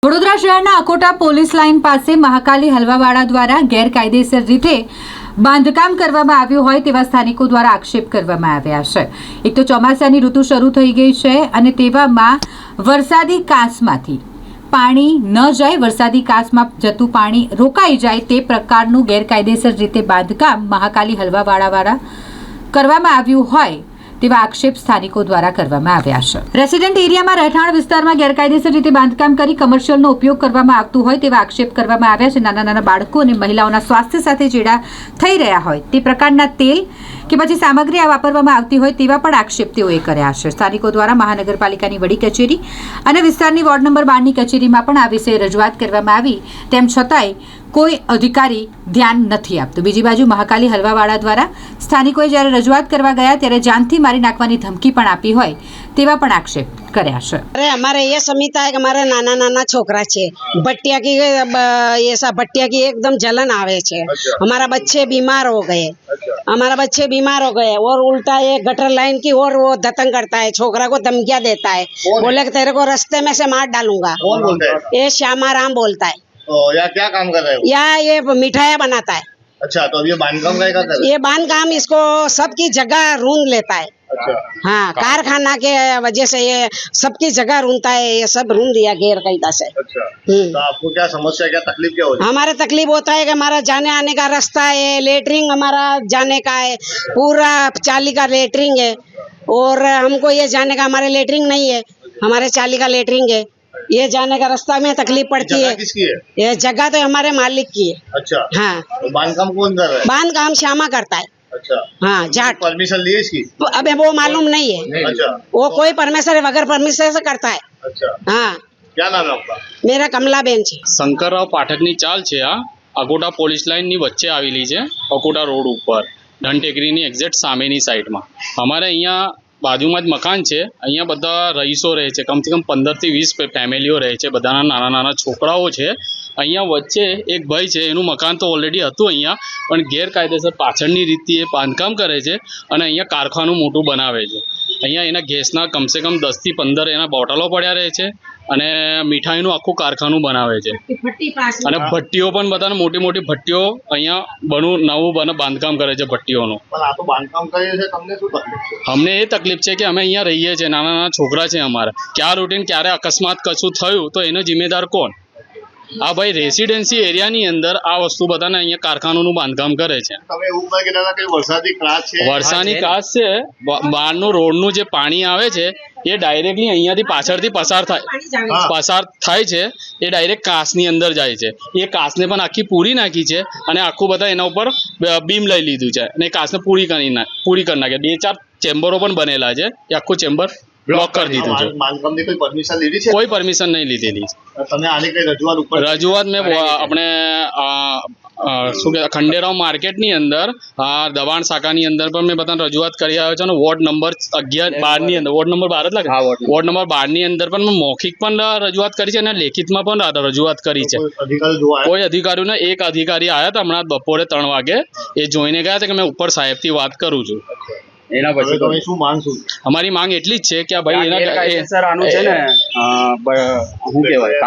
વડોદરા શહેરના Akota police line પાસે મહાકાલી હલવાવાળા દ્વારા ગેરકાયદેસર રીતે બાંધકામ કરવામાં આવ્યું હોય તેવા સ્થાનિકો દ્વારા આક્ષેપ કરવામાં આવ્યા છે। એક તો ચોમાસાની ઋતુ શરૂ થઈ ગઈ છે અને તેવામાં વરસાદી કાંસમાંથી પાણી ન જાય, વરસાદી કાંસમાં જતું પાણી રોકાઈ જાય તે પ્રકારનું ગેરકાયદેસર રીતે બાંધકામ મહાકાલી હલવાવાળા કરવામાં આવ્યું હોય તેવા આક્ષેપ સ્થાનિકો દ્વારા કરવામાં આવ્યા છે। રેસિડેન્ટ એરિયામાં રહેઠાણ વિસ્તારમાં ગેરકાયદેસર રીતે બાંધકામ કરી કમર્શિયલનો ઉપયોગ કરવામાં આવતું હોય તેવા આક્ષેપ કરવામાં આવ્યા છે। નાના નાના બાળકો અને મહિલાઓના સ્વાસ્થ્ય સાથે ચેડા થઈ રહ્યા હોય તે પ્રકારના તેલ કે પછી સામગ્રી વાપરવામાં આવતી હોય તેવા પણ આક્ષેપ તેઓએ કર્યા છે। સ્થાનિકો દ્વારા મહાનગરપાલિકાની વડી કચેરી અને વિસ્તારની વોર્ડ નંબર 12ની કચેરીમાં પણ આ વિશે રજૂઆત કરવામાં આવી, તેમ છતાંય કોઈ અધિકારી ધ્યાન નથી આપતું। બીજી બાજુ મહાકાલી હલવાવાળા દ્વારા સ્થાનિકોએ જ્યારે રજૂઆત કરવા ગયા ત્યારે जानથી मारी नाखवानी धमकी पण आपी होय तेवा पण आक्षेप कर्या छे। अरे हमारे ये समिता है कि हमारे नाना नाना छोकरा छे, भट्टिया की ऐसा भट्टिया की एकदम जलन आवे छे। हमारा बच्चे बीमार हो गए, हमारा बच्चे बीमार हो गए और उल्टा ये गटर लाइन की और वो दतंग करता है, छोकरा को धमकियां देता है, बोले कि तेरे को रास्ते में से मार डालूंगा। ये श्यामाराम बोलता है। तो या क्या काम कर रहे हो? या ये मिठाइयाँ बनाता है। अच्छा, तो अब ये बांधकाम का कर रहे ये बांधकाम इसको सबकी जगह रूंध लेता है। अच्छा, हाँ, कारखाना के वजह से ये सबकी जगह रूंधता है, ये सब रूंध दिया गैर कायदा से। अच्छा, तो आपको क्या समस्या, क्या तकलीफ क्या होती है? हमारा तकलीफ होता है कि हमारा जाने आने का रास्ता है, लेटरिंग हमारा जाने का है, पूरा 40 का लेटरिंग है और हमको ये जाने का, हमारे लेटरिंग नहीं है, हमारे 40 का लेटरिंग है, ये जाने का रास्ता में तकलीफ पड़ती है। किसकी है? ये जगह तो हमारे मालिक की है। अच्छा, हाँ, तो बांधकाम कौन कर रहा है? बांधकाम श्यामा करता है। अच्छा, हाँ, जाट। परमिशन ली है इसकी? तो अबे वो मालूम नहीं है। अच्छा, वो कोई परमिशन वगैरह परमिशन से करता है। अच्छा, हाँ, क्या नाम है आपका? मेरा कमलाबेन છે। શંકરરાવ પાઠકની ચાલ છે। આ અકોટા પોલીસ લાઇનની વચ્ચે આવેલી છે, અકોટા રોડ ઉપર ધનટેકરીની એક્ઝેક્ટ સામેની સાઈડમાં। અમારે અહીંયા બાજુમાં જ મકાન છે, અહીંયા બધા રહીશો રહે છે, કમસે કમ 15 થી 20 ફેમિલીઓ રહે છે, બધાના નાના નાના છોકરાઓ છે। અહીંયા વચ્ચે એક ભાઈ છે, એનું મકાન તો ઓલરેડી હતું અહીંયા, પણ ગેરકાયદેસર પાછળની રીતે એ બાંધકામ કરે છે અને અહીંયા કારખાનું મોટું બનાવે છે। અહીંયા એના ગેસના કમસે કમ 10 થી 15 એના બોટલો પડ્યા રહે છે અને મીઠાઈનું આખું કારખાનું બનાવે છે અને ભટ્ટીઓ પણ બધાને મોટી મોટી ભટ્ટીઓ અહીંયા નવું બાંધકામ કરે છે ભટ્ટીઓનું। પણ આ તો બાંધકામ કરે છે, તમને શું તકલીફ છે? અમને એ તકલીફ છે કે અમે અહીંયા રહીએ છીએ, નાના નાના છોકરા છે અમારા, ક્યાં રૂટીન ક્યારે અકસ્માત કશું થયું તો એનો જિમ્મેદાર કોણ? આ ભાઈ રેસિડેન્સી એરિયાની અંદર આ વસ્તુ બધાને અહીંયા કારખાનાનું બાંધકામ કરે છે। તમે એવું કહે કે દાદા કઈ વરસાદી કાચ છે? વરસાદની કાચ છે, બહારનું રોડનું જે પાણી આવે છે એ ડાયરેક્ટલી અહીંયાથી પાછળથી પસાર થાય છે, એ ડાયરેક્ટ કાચની અંદર જાય છે। એ કાચને પણ આખી પૂરી નાખી છે અને આખું બધા એના ઉપર બીમ લઈ લીધું છે અને એ કાચને પૂરી કરી નાખે। 2-4 ચેમ્બરો પણ બનેલા છે, એ આખું ચેમ્બર બ્લોક કરી દીધું છે। બાંધકામની કોઈ પરમિશન લીધી છે? કોઈ પરમિશન નહીં લીધેલી। તમે આની કઈ રજૂઆત મેં આપણે શું કહેવાય ખંડેરાવ માર્કેટની અંદર દબાણ શાખાની અંદર પણ મેં બધાને રજૂઆત કરી આવ્યો છું અને વોર્ડ નંબર 12ની અંદર, વોર્ડ નંબર 12 જ લાગે, વોર્ડ નંબર 12ની અંદર પણ મેં મૌખિક પણ રજૂઆત કરી છે અને લેખિતમાં પણ રજૂઆત કરી છે। કોઈ અધિકારીઓને એક અધિકારી આવ્યા હતા હમણાં બપોરે 3 વાગે, એ જોઈને ગયા હતા કે મેં ઉપર સાહેબથી વાત કરું છું। એના પછી તમે શું માંગ છો? અમારી માંગ એટલી જ છે કે આ ભાઈ આનું છે ને શું કહેવાય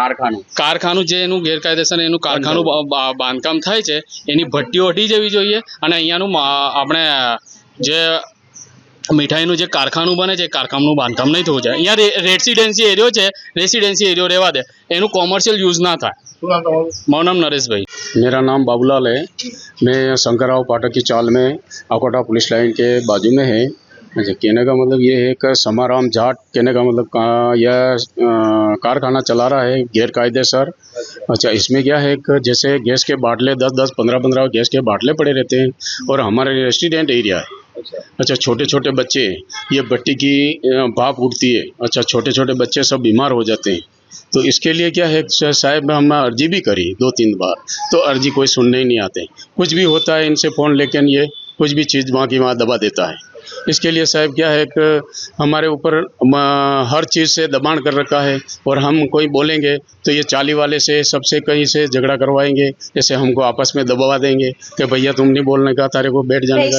કારખાનું જે એનું ગેરકાયદેસર એનું કારખાનું બાંધકામ થાય છે એની ભટ્ટીઓ હટી જવી જોઈએ અને અહીંયાનું આપણે જે મીઠાઈનું જે કારખાનું બને છે કારખાનું બાંધકામ નહીં થવું જોઈએ। અહીંયા રેસિડેન્સી એરિયો છે, રેસિડેન્સી एरियो રહેવા दे, એનું કોમર્शियल यूज ना થાય। મારું નામ नरेश भाई। मेरा नाम बाबूलाल है। मैं शंकरराव पाठक की चाल में अकोटा पुलिस लाइन के बाजू में है। अच्छा, कहने का मतलब ये है कि समाराम जाट, कहने का मतलब यह कारखाना चला रहा है गैरकायदेसर। अच्छा, इसमें क्या है कि जैसे गैस के बाटले 10-10, 15-15 गैस के बाटले पड़े रहते हैं और हमारे रेसिडेंट एरिया है। अच्छा, छोटे छोटे बच्चे, ये भट्टी की भाप उठती है। अच्छा, छोटे छोटे बच्चे सब बीमार हो जाते हैं। तो इसके लिए क्या है साहब, हम अर्जी भी करी 2-3 बार, तो अर्जी कोई सुनने ही नहीं आते। कुछ भी होता है इनसे फ़ोन, लेकिन ये कुछ भी चीज़ वहाँ की वहाँ दबा देता है। इसके लिए साहब क्या है कि हमारे ऊपर हर चीज़ से दबाण कर रखा है और हम कोई बोलेंगे तो ये 40 वाले से सबसे कहीं से झगड़ा करवाएंगे, जैसे हमको आपस में दबा देंगे कि भैया तुम नहीं बोलने का, तारे को बैठ जाने का।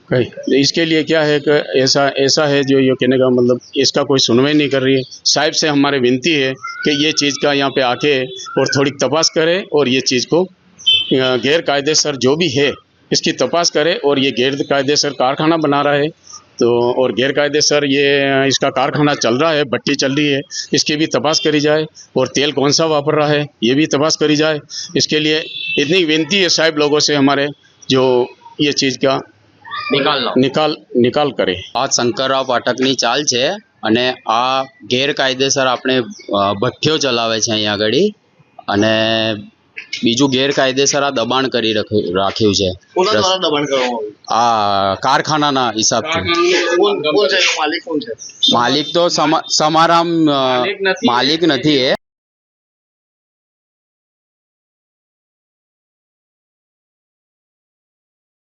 कहीं इसके लिए क्या है कि ऐसा है जो ये कहने का मतलब इसका कोई सुनवाई नहीं कर रही है। साहिब से हमारे विनती है कि ये चीज़ का यहाँ पे आके और थोड़ी तपास करे और ये चीज़ को गैर कायदेसर जो भी है इसकी तपास करे। और ये गैर कायदेसर कारखाना बना रहा है तो और गैर कायदेसर ये इसका कारखाना चल रहा है, भट्टी चल रही है, इसकी भी तपास करी जाए। और तेल कौन सा वापर रहा है ये भी तपास करी जाए। इसके लिए इतनी विनती है साहिब लोगों से हमारे जो ये चीज़ का નિકાલ કરે। આ શંકરરાવ પાઠકની ચાલ છે અને આ ગેરકાયદેસર આપણે ભઠ્ઠીઓ ચલાવે છે અહીંયા આગળ અને બીજું ગેરકાયદેસર આ દબાણ કરી રાખ્યું છે કોના દ્વારા દબાણ કરવામાં આવ્યું? આ કારખાનાના હિસાબથી। કોણ છે એનો માલિક કોણ છે? માલિક તો સમારામ માલિક નથી એ